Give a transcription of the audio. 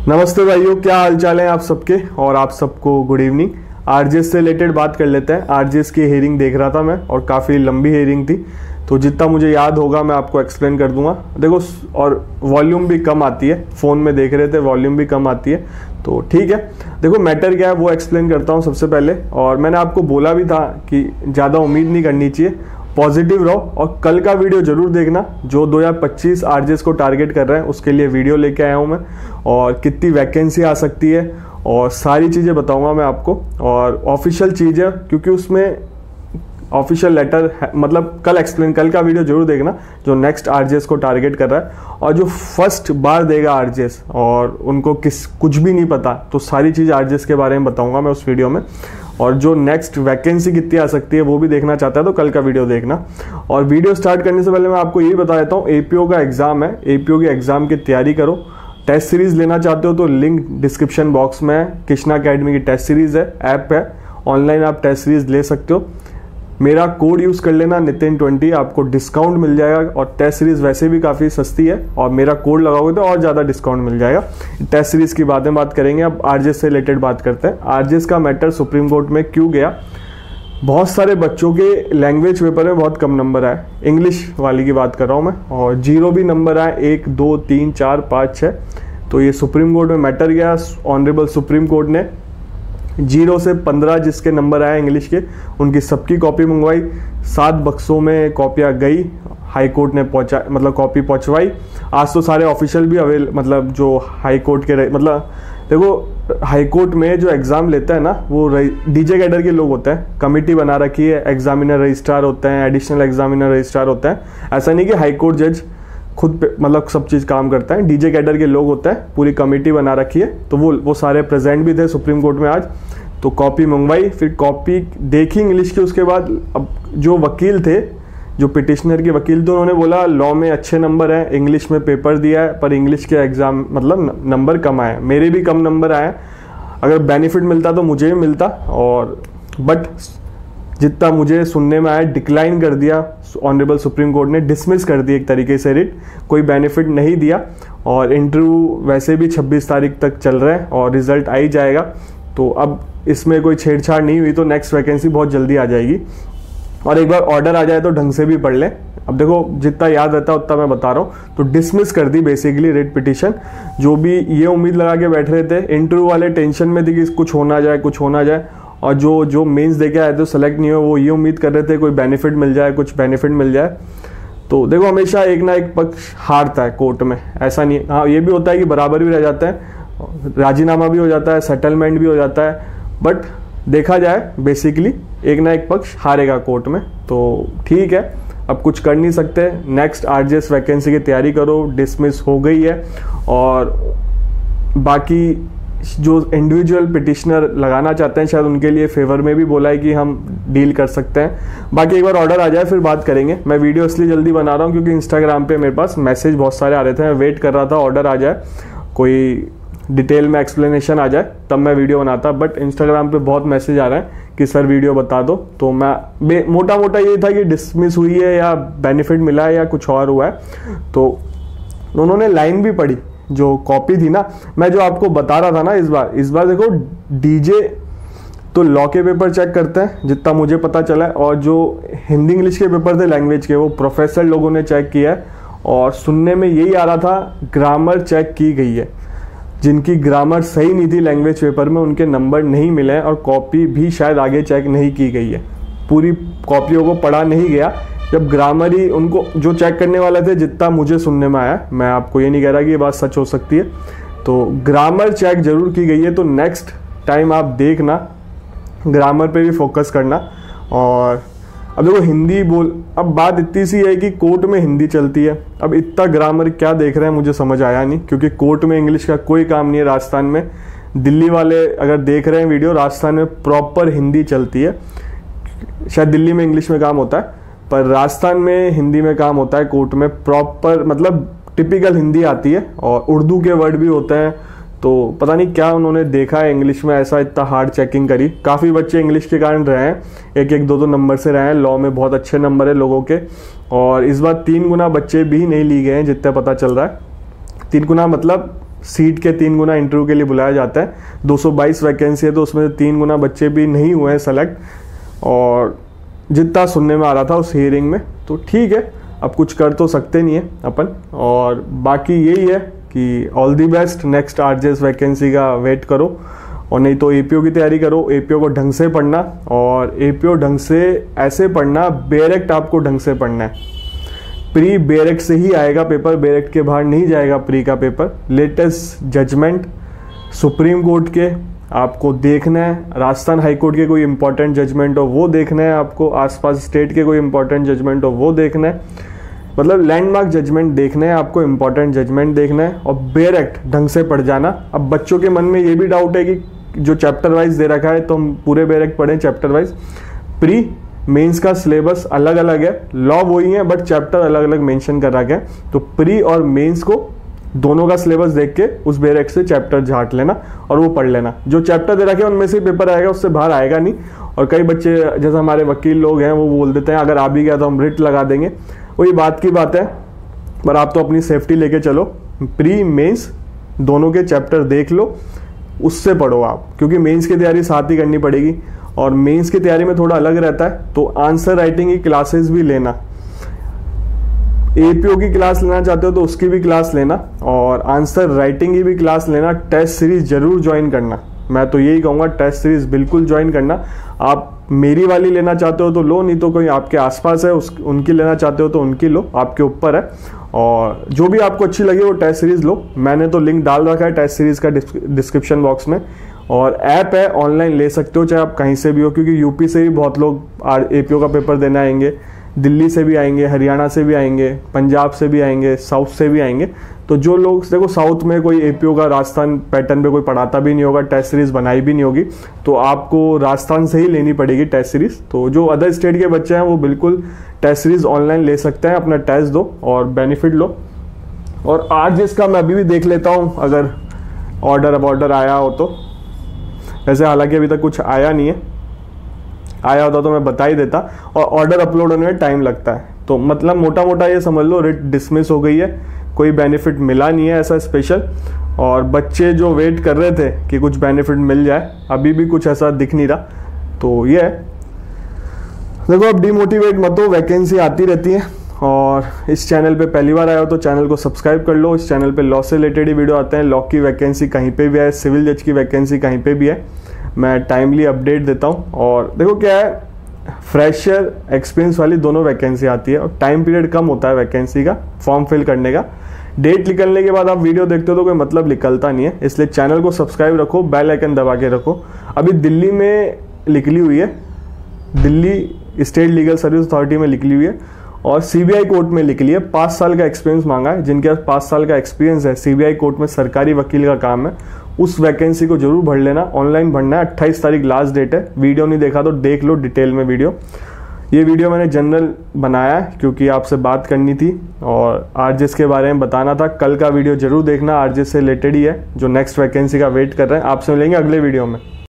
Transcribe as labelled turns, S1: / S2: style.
S1: नमस्ते भाइयों, क्या हाल चाल है आप सबके। और आप सबको गुड इवनिंग। आरजेएस से रिलेटेड बात कर लेते हैं। आरजेएस की हेयरिंग देख रहा था मैं और काफ़ी लंबी हेयरिंग थी, तो जितना मुझे याद होगा मैं आपको एक्सप्लेन कर दूंगा। देखो, और वॉल्यूम भी कम आती है, फ़ोन में देख रहे थे वॉल्यूम भी कम आती है, तो ठीक है। देखो मैटर क्या है वो एक्सप्लेन करता हूँ सबसे पहले। और मैंने आपको बोला भी था कि ज़्यादा उम्मीद नहीं करनी चाहिए, पॉजिटिव रहो। और कल का वीडियो जरूर देखना जो 2025 आरजेएस को टारगेट कर रहे हैं, उसके लिए वीडियो लेके आया हूँ मैं। और कितनी वैकेंसी आ सकती है और सारी चीज़ें बताऊंगा मैं आपको। और ऑफिशियल चीज़ है क्योंकि उसमें ऑफिशियल लेटर है, मतलब कल का वीडियो जरूर देखना जो नेक्स्ट आरजेएस को टारगेट कर रहा है। और जो फर्स्ट बार देगा आरजेएस और उनको कुछ भी नहीं पता, तो सारी चीज़ आरजेएस के बारे में बताऊंगा मैं उस वीडियो में। और जो नेक्स्ट वैकेंसी कितनी आ सकती है वो भी देखना चाहता है तो कल का वीडियो देखना। और वीडियो स्टार्ट करने से पहले मैं आपको यही बता देता हूँ, एपीओ का एग्जाम है, एपीओ के एग्जाम की तैयारी करो। टेस्ट सीरीज लेना चाहते हो तो लिंक डिस्क्रिप्शन बॉक्स में है। कृष्णा अकेडमी की टेस्ट सीरीज है, ऐप है, ऑनलाइन आप टेस्ट सीरीज ले सकते हो। मेरा कोड यूज़ कर लेना Nitin20, आपको डिस्काउंट मिल जाएगा। और टेस्ट सीरीज़ वैसे भी काफ़ी सस्ती है और मेरा कोड लगाओगे तो और ज़्यादा डिस्काउंट मिल जाएगा। टेस्ट सीरीज़ की बात करेंगे। अब आरजेएस से रिलेटेड बात करते हैं। आरजेएस का मैटर सुप्रीम कोर्ट में क्यों गया। बहुत सारे बच्चों के लैंग्वेज पेपर में बहुत कम नंबर आए, इंग्लिश वाली की बात कर रहा हूँ मैं, और 0 भी नंबर आए, 1 2 3 4 5 6। तो ये सुप्रीम कोर्ट में मैटर गया। ऑनरेबल सुप्रीम कोर्ट ने 0 से 15 जिसके नंबर आए इंग्लिश के, उनकी सबकी कॉपी मंगवाई। 7 बक्सों में कॉपियाँ गई, हाई कोर्ट ने कॉपी पहुँचवाई। आज तो सारे ऑफिशियल भी मतलब जो हाई कोर्ट के मतलब देखो हाई कोर्ट में जो एग्ज़ाम लेता है ना वो डीजे कैडर के लोग होते हैं, कमेटी बना रखी है, एग्जामिनर रजिस्ट्रार होते हैं, एडिशनल एग्जामिनर रजिस्ट्रार होते हैं। ऐसा नहीं कि हाई कोर्ट जज खुद पे सब चीज़ काम करता है, डीजे कैडर के लोग होते हैं, पूरी कमेटी बना रखी है। तो वो सारे प्रेजेंट भी थे सुप्रीम कोर्ट में आज। तो कॉपी मंगवाई, फिर कॉपी देखी इंग्लिश की। उसके बाद अब जो वकील थे, जो पिटिशनर के वकील थे, उन्होंने बोला लॉ में अच्छे नंबर हैं, इंग्लिश में पेपर दिया है पर इंग्लिश के एग्जाम नंबर कम आए, मेरे भी कम नंबर आए। अगर बेनिफिट मिलता तो मुझे भी मिलता, और बट जितना मुझे सुनने में आया डिक्लाइन कर दिया ऑनरेबल सुप्रीम कोर्ट ने, डिसमिस कर दी एक तरीके से रिट, कोई बेनिफिट नहीं दिया। और इंटरव्यू वैसे भी 26 तारीख तक चल रहा है और रिजल्ट आ ही जाएगा। तो अब इसमें कोई छेड़छाड़ नहीं हुई तो नेक्स्ट वैकेंसी बहुत जल्दी आ जाएगी। और एक बार ऑर्डर आ जाए तो ढंग से भी पढ़ लें। अब देखो जितना याद रहता है उतना मैं बता रहा हूँ। तो डिसमिस कर दी बेसिकली रिट पिटीशन। जो भी ये उम्मीद लगा के बैठ रहे थे, इंटरव्यू वाले टेंशन में थे कि कुछ होना जाए, और जो मेंस देके आए थे सेलेक्ट नहीं हो, वो ये उम्मीद कर रहे थे कोई बेनिफिट मिल जाए, कुछ बेनिफिट मिल जाए। तो देखो हमेशा एक ना एक पक्ष हारता है कोर्ट में, ऐसा नहीं। हाँ, ये भी होता है कि बराबर भी रह जाता है, राजीनामा भी हो जाता है, सेटलमेंट भी हो जाता है, बट देखा जाए बेसिकली एक ना एक पक्ष हारेगा कोर्ट में। तो ठीक है, अब कुछ कर नहीं सकते। नेक्स्ट आरजेएस वैकेंसी की तैयारी करो, डिसमिस हो गई है। और बाकी जो इंडिविजुअल पिटिशनर लगाना चाहते हैं शायद उनके लिए फेवर में भी बोला है कि हम डील कर सकते हैं। बाकी एक बार ऑर्डर आ जाए फिर बात करेंगे। मैं वीडियो इसलिए जल्दी बना रहा हूँ क्योंकि इंस्टाग्राम पे मेरे पास मैसेज बहुत सारे आ रहे थे, मैं वेट कर रहा था ऑर्डर आ जाए, कोई डिटेल में एक्सप्लेनेशन आ जाए तब मैं वीडियो बनाता। बट इंस्टाग्राम पे बहुत मैसेज आ रहे हैं कि सर वीडियो बता दो। तो मैं मोटा मोटा ये था कि डिसमिस हुई है या बेनिफिट मिला है या कुछ और हुआ है। तो उन्होंने लाइन भी पढ़ी, जो कॉपी थी ना, मैं जो आपको बता रहा था ना, इस बार देखो डीजे तो लॉ के पेपर चेक करते हैं जितना मुझे पता चला है, और जो हिंदी इंग्लिश के पेपर थे लैंग्वेज के वो प्रोफेसर लोगों ने चेक किया है। और सुनने में यही आ रहा था ग्रामर चेक की गई है, जिनकी ग्रामर सही नहीं थी लैंग्वेज पेपर में उनके नंबर नहीं मिले हैं। और कॉपी भी शायद आगे चेक नहीं की गई है, पूरी कॉपियों को पढ़ा नहीं गया। जब ग्रामर ही उनको जो चेक करने वाले थे, जितना मुझे सुनने में आया, मैं आपको ये नहीं कह रहा कि ये बात सच हो सकती है, तो ग्रामर चेक जरूर की गई है। तो नेक्स्ट टाइम आप देखना, ग्रामर पे भी फोकस करना। और अब देखो हिंदी अब बात इतनी सी है कि कोर्ट में हिंदी चलती है, अब इतना ग्रामर क्या देख रहे हैं मुझे समझ आया नहीं, क्योंकि कोर्ट में इंग्लिश का कोई काम नहीं है। राजस्थान में, दिल्ली वाले अगर देख रहे हैं वीडियो, राजस्थान में प्रॉपर हिंदी चलती है। शायद दिल्ली में इंग्लिश में काम होता है पर राजस्थान में हिंदी में काम होता है कोर्ट में, प्रॉपर टिपिकल हिंदी आती है और उर्दू के वर्ड भी होते हैं। तो पता नहीं क्या उन्होंने देखा है इंग्लिश में, ऐसा इतना हार्ड चेकिंग करी। काफ़ी बच्चे इंग्लिश के कारण रहे हैं, 1-1 2-2 नंबर से रहे हैं। लॉ में बहुत अच्छे नंबर है लोगों के, और इस बार 3 गुना बच्चे भी नहीं लिए गए हैं जितने पता चल रहा है। 3 गुना मतलब सीट के 3 गुना इंटरव्यू के लिए बुलाया जाता है। 222 वैकेंसी है तो उसमें 3 गुना बच्चे भी नहीं हुए हैं सेलेक्ट, और जितना सुनने में आ रहा था उस हियरिंग में। तो ठीक है, अब कुछ कर तो सकते नहीं है अपन, और बाकी यही है कि all the best. Next RJS vacancy का वेट करो, और नहीं तो एपीओ की तैयारी करो। एपीओ को ढंग से पढ़ना, और एपीओ ढंग से ऐसे पढ़ना, बेरेक्ट आपको ढंग से पढ़ना है। प्री बेरेक्ट से ही आएगा पेपर, बेरेक्ट के बाहर नहीं जाएगा प्री का paper. Latest judgement Supreme Court के आपको देखना है, राजस्थान हाई कोर्ट के कोई इंपॉर्टेंट जजमेंट हो वो देखना है आपको, आसपास स्टेट के कोई इंपॉर्टेंट जजमेंट हो वो देखना है, मतलब लैंडमार्क जजमेंट देखना है आपको, इंपॉर्टेंट जजमेंट देखना है, और बेरेक्ट ढंग से पढ़ जाना। अब बच्चों के मन में ये भी डाउट है कि जो चैप्टर वाइज दे रखा है तो हम पूरे बेरेक्ट पढ़ें चैप्टर वाइज। प्री मेंस का सिलेबस अलग अलग है, लॉ वही है बट चैप्टर अलग अलग मेंशन कर रखा है। तो प्री और मेंस को दोनों का सिलेबस देख के उस बेरेक्ट से चैप्टर झाट लेना और वो पढ़ लेना। जो चैप्टर दे रखे हैं उनमें से पेपर आएगा, उससे बाहर आएगा नहीं। और कई बच्चे जैसे हमारे वकील लोग हैं वो बोल देते हैं अगर आ भी गया तो हम रिट लगा देंगे, वही बात की बात है। पर आप तो अपनी सेफ्टी लेके चलो, प्री मेंस दोनों के चैप्टर देख लो, उससे पढ़ो आप, क्योंकि मेंस की तैयारी साथ ही करनी पड़ेगी। और मेंस की तैयारी में थोड़ा अलग रहता है, तो आंसर राइटिंग की क्लासेस भी लेना। एपीओ की क्लास लेना चाहते हो तो उसकी भी क्लास लेना, और आंसर राइटिंग की भी क्लास लेना। टेस्ट सीरीज जरूर ज्वाइन करना, मैं तो यही कहूँगा, टेस्ट सीरीज बिल्कुल ज्वाइन करना। आप मेरी वाली लेना चाहते हो तो लो, नहीं तो कोई आपके आसपास है उनकी लेना चाहते हो तो उनकी लो, आपके ऊपर है। और जो भी आपको अच्छी लगे वो टेस्ट सीरीज लो। मैंने तो लिंक डाल रखा है टेस्ट सीरीज का डिस्क्रिप्शन बॉक्स में, और ऐप है, ऑनलाइन ले सकते हो चाहे आप कहीं से भी हो, क्योंकि यूपी से भी बहुत लोग एपीओ का पेपर देने आएंगे, दिल्ली से भी आएंगे, हरियाणा से भी आएंगे, पंजाब से भी आएंगे, साउथ से भी आएंगे। तो जो लोग देखो साउथ में कोई एपीओ का राजस्थान पैटर्न पे कोई पढ़ाता भी नहीं होगा, टेस्ट सीरीज बनाई भी नहीं होगी, तो आपको राजस्थान से ही लेनी पड़ेगी टेस्ट सीरीज। तो जो अदर स्टेट के बच्चे हैं वो बिल्कुल टेस्ट सीरीज ऑनलाइन ले सकते हैं, अपना टेस्ट दो और बेनिफिट लो। और आरजेएस का मैं अभी भी देख लेता हूँ अगर ऑर्डर आया हो तो, वैसे हालांकि अभी तक कुछ आया नहीं है, आया होता तो मैं बता ही देता। और ऑर्डर अपलोड होने में टाइम लगता है, तो मतलब मोटा मोटा ये समझ लो रिट डिसमिस हो गई है, कोई बेनिफिट मिला नहीं है ऐसा स्पेशल। और बच्चे जो वेट कर रहे थे कि कुछ बेनिफिट मिल जाए, अभी भी कुछ ऐसा दिख नहीं रहा। तो ये है, देखो अब डिमोटिवेट मत हो, वैकेंसी आती रहती है। और इस चैनल पे पहली बार आया हो तो चैनल को सब्सक्राइब कर लो। इस चैनल पे लॉ से रिलेटेड ही वीडियो आते हैं, लॉ की वैकेंसी कहीं पे भी है, सिविल जज की वैकेंसी कहीं पे भी है, मैं टाइमली अपडेट देता हूँ। और देखो क्या है, फ्रेशर एक्सपीरियंस वाली दोनों वैकेंसी आती है, और टाइम पीरियड कम होता है वैकेंसी का फॉर्म फिल करने का। डेट निकलने के बाद आप वीडियो देखते हो तो कोई मतलब निकलता नहीं है, इसलिए चैनल को सब्सक्राइब रखो, बेल आइकन दबा के रखो। अभी दिल्ली में निकली हुई है, Delhi state legal service authority में निकली हुई है, और सीबीआई कोर्ट में निकली है। 5 साल का एक्सपीरियंस मांगा है, जिनके पास 5 साल का एक्सपीरियंस है, सीबीआई कोर्ट में सरकारी वकील का काम है, उस वैकेंसी को जरूर भर लेना। ऑनलाइन भरना है, 28 तारीख लास्ट डेट है। वीडियो नहीं देखा तो देख लो डिटेल में वीडियो। ये वीडियो मैंने जनरल बनाया है क्योंकि आपसे बात करनी थी और आरजेएस के बारे में बताना था। कल का वीडियो जरूर देखना, आरजेएस से रिलेटेड ही है, जो नेक्स्ट वैकेंसी का वेट कर रहे हैं। आपसे मिलेंगे अगले वीडियो में।